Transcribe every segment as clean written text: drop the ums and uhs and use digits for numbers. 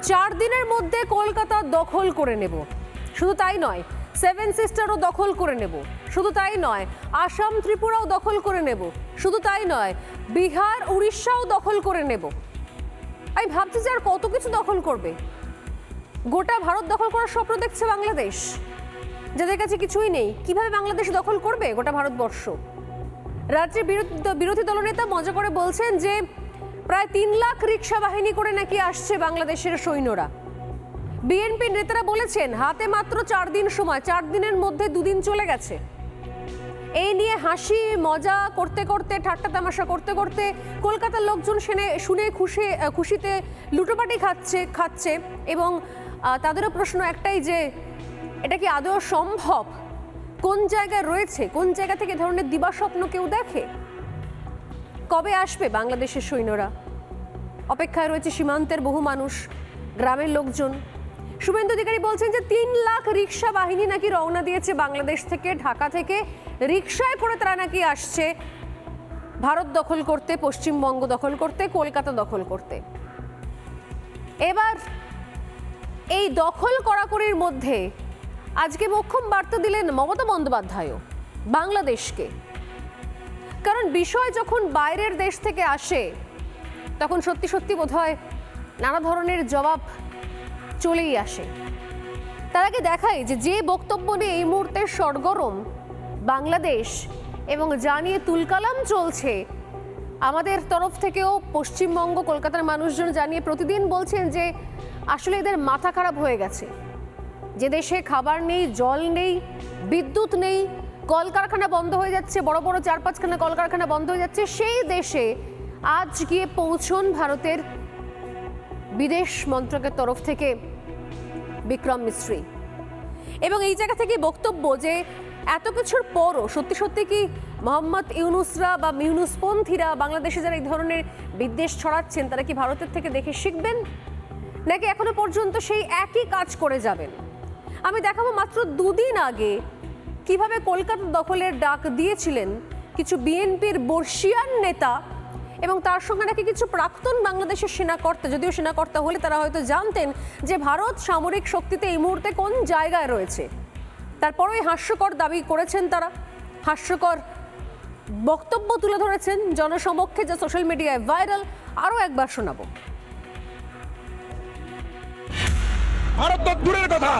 4 দিনের মধ্যে কলকাতা দখল করে নেব। শুধু তাই নয়, 7 সিস্টারও দখল করে নেব। শুধু তাই নয়, আসাম ত্রিপুরাও দখল করে নেব। শুধু তাই নয়, বিহার উড়িষ্যাও দখল করে নেব। আমি ভাবছি যে আর কত কিছু দখল করবে। গোটা ভারত দখল করার স্বপ্ন দেখছে বাংলাদেশ, যাদের কাছে কিছুই নেই। কিভাবে বাংলাদেশ দখল করবে গোটা ভারতবর্ষ? রাজ্যের বিরোধী দলনেতা মজা করে বলছেন যে প্রায় 3 লাখ রিক্সা বাহিনী করে নাকি আসছে বাংলাদেশের সৈন্যরা। বিএনপি নেতারা বলেছেন হাতে মাত্র 4 দিন সময়, 4 দিনের মধ্যে 2 দিন চলে গেছে। এই নিয়ে হাসি মজা করতে করতে, ঠাট্টা তামাশা করতে করতে কলকাতার লোকজন শুনে খুশিতে লুটোপাটি খাচ্ছে এবং তাদেরও প্রশ্ন একটাই যে এটা কি আদৌ সম্ভব? কোন জায়গায় রয়েছে, কোন জায়গা থেকে ধরনের দিবাস্বপ্ন কেউ দেখে? কবে আসবে বাংলাদেশের সৈন্যরা? অপেক্ষায় রয়েছে সীমান্তের বহু মানুষ, গ্রামের লোকজন। শুভেন্দু অধিকারী বলছেন যে 3 লাখ রিক্সা বাহিনী নাকি রওনা দিয়েছে বাংলাদেশ থেকে, ঢাকা থেকে। রিক্সায় করে তারা নাকি আসছে ভারত দখল করতে, পশ্চিমবঙ্গ দখল করতে, কলকাতা দখল করতে। এবার এই দখল করাকরির মধ্যে আজকে মোক্ষম বার্তা দিলেন মমতা বন্দ্যোপাধ্যায়ও বাংলাদেশকে। কারণ বিষয় যখন বাইরের দেশ থেকে আসে তখন সত্যি সত্যি বোধহয় নানা ধরনের জবাব চলেই আসে। তার আগে দেখাই যে বক্তব্য নিয়ে এই মুহূর্তে সরগরম বাংলাদেশ এবং জানিয়ে তুলকালাম চলছে, আমাদের তরফ থেকেও পশ্চিমবঙ্গ, কলকাতার মানুষজন জানিয়ে প্রতিদিন বলছেন যে আসলে এদের মাথা খারাপ হয়ে গেছে। যে দেশে খাবার নেই, জল নেই, বিদ্যুৎ নেই, কলকারখানা বন্ধ হয়ে যাচ্ছে, বড় বড় 4-5খানা কলকারখানা বন্ধ হয়ে যাচ্ছে, সেই দেশে আজ গিয়ে পৌঁছন ভারতের বিদেশ মন্ত্রকের তরফ থেকে বিক্রম মিস্ত্রি। এবং এই জায়গা থেকে বক্তব্য যে এত কিছুর পরও সত্যি সত্যি কি মোহাম্মদ ইউনুসরা বা ইউনুসপন্থীরা বাংলাদেশে যারা এই ধরনের বিদ্বেষ ছড়াচ্ছেন তারা কি ভারতের থেকে দেখে শিখবেন, নাকি এখনো পর্যন্ত সেই একই কাজ করে যাবেন? আমি দেখাবো মাত্র 2 দিন আগে কিভাবে কলকাতা দখলের ডাক দিয়েছিলেন কিছু বিএনপির বর্ষিয়ান নেতা এবং তার সঙ্গে নাকি কিছু প্রাক্তন বাংলাদেশের সেনাকর্তা। যদিও সেনাকর্তা হলে তারা হয়তো জানতেন যে ভারত সামরিক শক্তিতে এই মুহূর্তে কোন জায়গায় রয়েছে। তারপরে হাস্যকর দাবি করেছেন তারা, হাস্যকর বক্তব্য তুলে ধরেছেন জনসমক্ষে, যা সোশ্যাল মিডিয়ায় ভাইরাল। আরও একবার শোনাবো। ভারত তো দূরের কথা,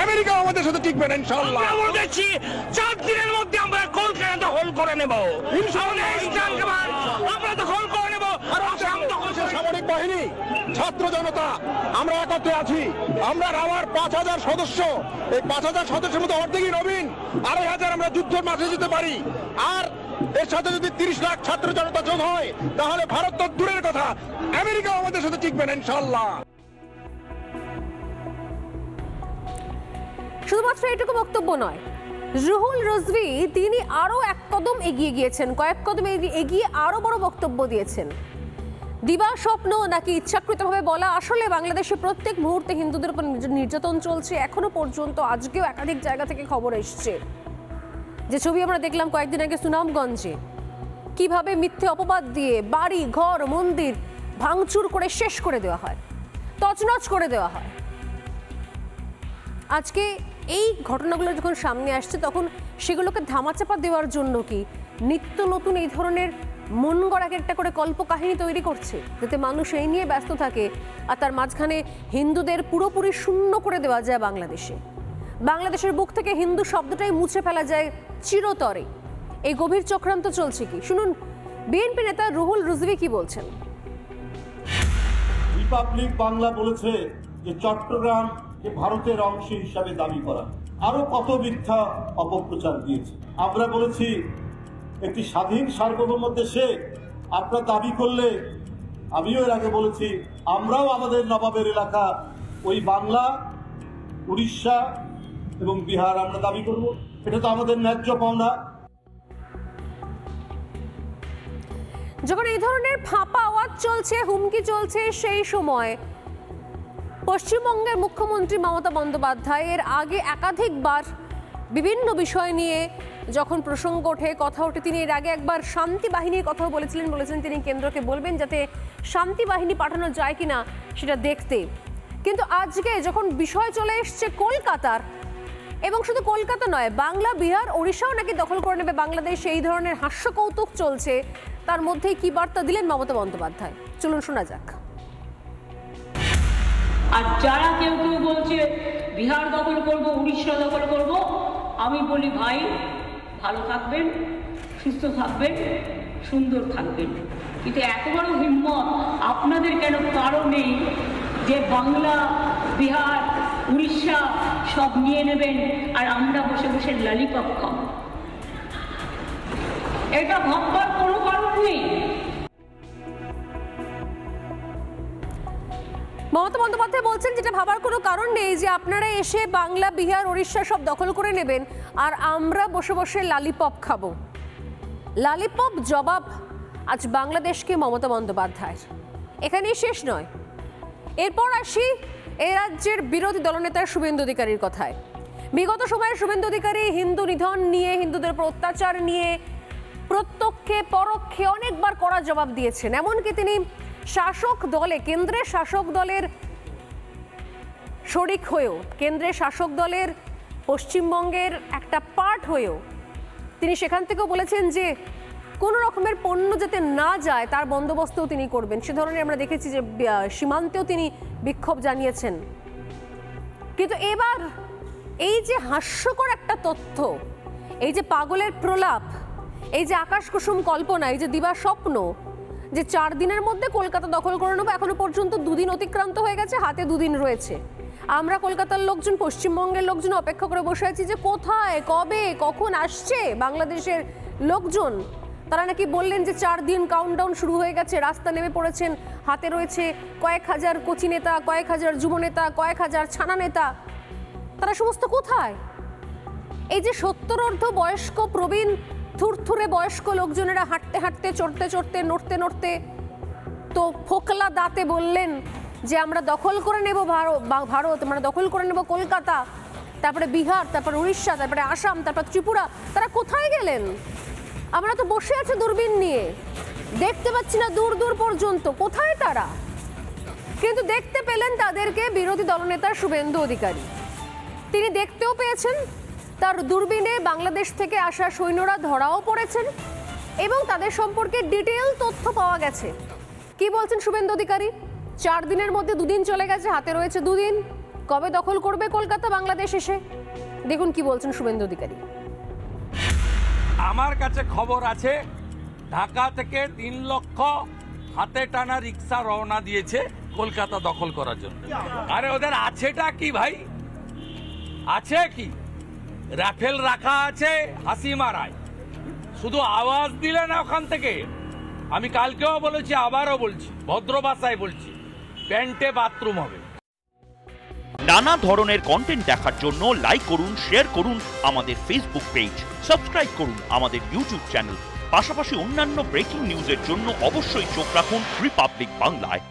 আমেরিকা আমাদের সাথে টিকবে না ইনশাআল্লাহ। আমরা বলেছি 4 দিনের মধ্যে আমরা কলকাতা দখল করে নেব, আমরা দখল করে নেব। সামরিক বাহিনী, ছাত্র জনতা আমরা একত্রে আছি। আমরা আমার 5000 সদস্য, এই 5000 সদস্যের মধ্যে অর্ধেকই নবীন, 2500 আমরা যুদ্ধের মাঠে যেতে পারি। আর এর সাথে যদি 30 লাখ ছাত্র জনতা যোগ হয় তাহলে ভারত তো দূরের কথা, আমেরিকা আমাদের সাথে টিকবে না ইনশাআল্লাহ। শুধুমাত্র এটুকু বক্তব্য নয়, রুহুল রিজভী তিনি আরো এক কদম এগিয়ে গিয়েছেন, কয়েক কদম এগিয়ে আরো বড় বক্তব্য দিয়েছেন। দিবা স্বপ্ন নাকি ইচ্ছাকৃতভাবে বলা, আসলে বাংলাদেশে প্রত্যেক মুহূর্তে হিন্দুদের উপর নির্যাতন চলছে। এখনো পর্যন্ত আজকেও একাধিক জায়গা থেকে খবর এসছে, যে ছবি আমরা দেখলাম কয়েকদিন আগে সুনামগঞ্জে, কিভাবে মিথ্যে অপবাদ দিয়ে বাড়ি ঘর মন্দির ভাঙচুর করে শেষ করে দেওয়া হয়, তছনছ করে দেওয়া হয়। আজকে এই ঘটনাগুলো যখন সামনে আসছে তখন সেগুলোকে ধামাচাপা দেওয়ার জন্য কি নিত্য নতুন এই ধরনের মন গড়া একটা করে কল্পকাহিনী তৈরি করছে, যাতে মানুষ এই নিয়ে ব্যস্ত থাকে আর তার মাঝখানে হিন্দুদের পুরোপুরি শূন্য করে দেওয়া যায় বাংলাদেশের বুক থেকে হিন্দু শব্দটাই মুছে ফেলা যায় চিরতরে। এই গভীর চক্রান্ত চলছে কি, শুনুন বিএনপি নেতা রুহুল রিজভী কি বলছেন। রিপাবলিক বাংলা বলেছে যে চট্টগ্রাম ভারতের অংশ হিসাবে দাবি করা, আরো কত মিথ্যা অপপ্রচার দিয়েছে। আমরা বলেছি একটি স্বাধীন সার্বভৌম দেশে আপনারা দাবি করলে, আমিও এর আগে বলেছি, আমরাও আমাদের নবাবের এলাকা ওই বাংলা, উড়িষ্যা এবং বিহার আমরা দাবি করব। এটা তো আমাদের ন্যায্য পাওনা। যখন এই ধরনের ফাঁপা আওয়াজ চলছে, হুমকি চলছে, সেই সময় পশ্চিমবঙ্গের মুখ্যমন্ত্রী মমতা বন্দ্যোপাধ্যায় এর আগে একাধিকবার বিভিন্ন বিষয় নিয়ে যখন প্রসঙ্গ ওঠে, কথা ওঠে, তিনি এর আগে একবার শান্তি বাহিনীর কথাও বলেছেন তিনি কেন্দ্রকে বলবেন যাতে শান্তি বাহিনী পাঠানো যায় কিনা সেটা দেখতে। কিন্তু আজকে যখন বিষয় চলে এসছে কলকাতার, এবং শুধু কলকাতা নয়, বাংলা, বিহার, ওড়িশাও নাকি দখল করে নেবে বাংলাদেশ, এই ধরনের হাস্য কৌতুক চলছে, তার মধ্যেই কি বার্তা দিলেন মমতা বন্দ্যোপাধ্যায়, চলুন শোনা যাক। আর যারা কেউ কেউ বলছে বিহার দখল করব, উড়িষ্যা দখল করব, আমি বলি ভাই ভালো থাকবেন, সুস্থ থাকবেন, সুন্দর থাকবেন, কিন্তু এত বড় হিম্মত আপনাদের কেন কারো নেই যে বাংলা, বিহার, উড়িষ্যা সব নিয়ে নেবেন আর আমরা বসে বসে ললিপপ খাবো? এটা ভাববার কোনো কারণ নেই। মমতা বন্দ্যোপাধ্যায় বলছেন যেটা ভাবার কোনো কারণ নেই যে আপনারা এসে বাংলা, বিহার, উড়িষ্যা সব দখল করে নেবেন আর আমরা বসে বসে লালিপপ খাবো। লালিপপ জবাব আজ বাংলাদেশকে মমতা বন্দ্যোপাধ্যায়ের। এখানেই শেষ নয়, এরপর আসি এই রাজ্যের বিরোধী দলনেতা শুভেন্দু অধিকারীর কথায়। বিগত সময়ে শুভেন্দু অধিকারী হিন্দু নিধন নিয়ে, হিন্দুদের উপর অত্যাচার নিয়ে প্রত্যক্ষে পরোক্ষে অনেকবার কড়া জবাব দিয়েছেন। এমনকি তিনি শাসক দলে, কেন্দ্রের শাসক দলের শরিক হয়েও, কেন্দ্রের শাসক দলের পশ্চিমবঙ্গের একটা পার্ট হয়েও তিনি সেখান থেকেও বলেছেন যে কোনো রকমের পণ্য যাতে না যায় তার বন্দোবস্তও তিনি করবেন। সে ধরনের আমরা দেখেছি যে সীমান্তেও তিনি বিক্ষোভ জানিয়েছেন। কিন্তু এবার এই যে হাস্যকর একটা তথ্য, এই যে পাগলের প্রলাপ, এই যে আকাশ কুসুম কল্পনা, এই যে দিবা স্বপ্ন যে 4 দিনের মধ্যে কলকাতা দখল করে নেবো, এখনো পর্যন্ত 2 দিন অতিক্রান্ত হয়ে গেছে, হাতে 2 দিন রয়েছে। আমরা কলকাতার লোকজন, পশ্চিমবঙ্গের লোকজন অপেক্ষা করে বসে আছি যে কোথায়, কবে, কখন আসছে বাংলাদেশের লোকজন। তারা নাকি বললেন যে 4 দিন কাউন্টডাউন শুরু হয়ে গেছে, রাস্তা নেমে পড়েছেন, হাতে রয়েছে কয়েক হাজার কচি নেতা, কয়েক হাজার যুব নেতা, কয়েক হাজার ছানা নেতা। তারা সমস্ত কোথায়? এই যে 70 বয়স্ক প্রবীণ থুরথুরে বয়স্ক লোকজনেরা হাঁটতে হাঁটতে, চড়তে চড়তে, নড়তে নড়তে তো ফোকলা দাঁতে বললেন যে আমরা দখল করে নেব ভারত, আমরা দখল করে নেব কলকাতা, তারপরে বিহার, তারপরে উড়িষ্যা, তারপরে আসাম, তারপর ত্রিপুরা। তারা কোথায় গেলেন? আমরা তো বসে আছি দূরবীন নিয়ে, দেখতে পাচ্ছি না দূর দূর পর্যন্ত, কোথায় তারা? কিন্তু দেখতে পেলেন তাদেরকে বিরোধী দলনেতা শুভেন্দু অধিকারী। তিনি দেখতেও পেয়েছেন, তার দূরবীনে বাংলাদেশ থেকে আসা সৈন্যরা ধরাও পড়েছেন এবং তাদের সম্পর্কে ডিটেইল তথ্য পাওয়া গেছে। কি বলছেন শুভেন্দু অধিকারী? 4 দিনের মধ্যে 2 দিন চলে গেছে, হাতে রয়েছে 2 দিন। কবে দখল করবে কলকাতা বাংলাদেশ এসে? দেখুন কি বলছেন শুভেন্দু অধিকারী। আমার কাছে খবর আছে ঢাকা থেকে 3 লক্ষ হাতে টানা রিক্সা রওনা দিয়েছে কলকাতা দখল করার জন্য। আরে ওদের আছেটা কি ভাই? আছে কি? রাফেল রাখা আছে, হাসি মারায়, শুধু আওয়াজ দিলে না ওখান থেকে। আমি কালকেও বলেছি, আবারও বলছি, ভদ্র ভাষায় বলছি, প্যান্টে বাথরুম হবে। নানা ধরনের কন্টেন্ট দেখার জন্য লাইক করুন, শেয়ার করুন আমাদের ফেসবুক পেজ, সাবস্ক্রাইব করুন আমাদের ইউটিউব চ্যানেল। পাশাপাশি অন্যান্য ব্রেকিং নিউজের জন্য অবশ্যই চোখ রাখুন রিপাবলিক বাংলায়।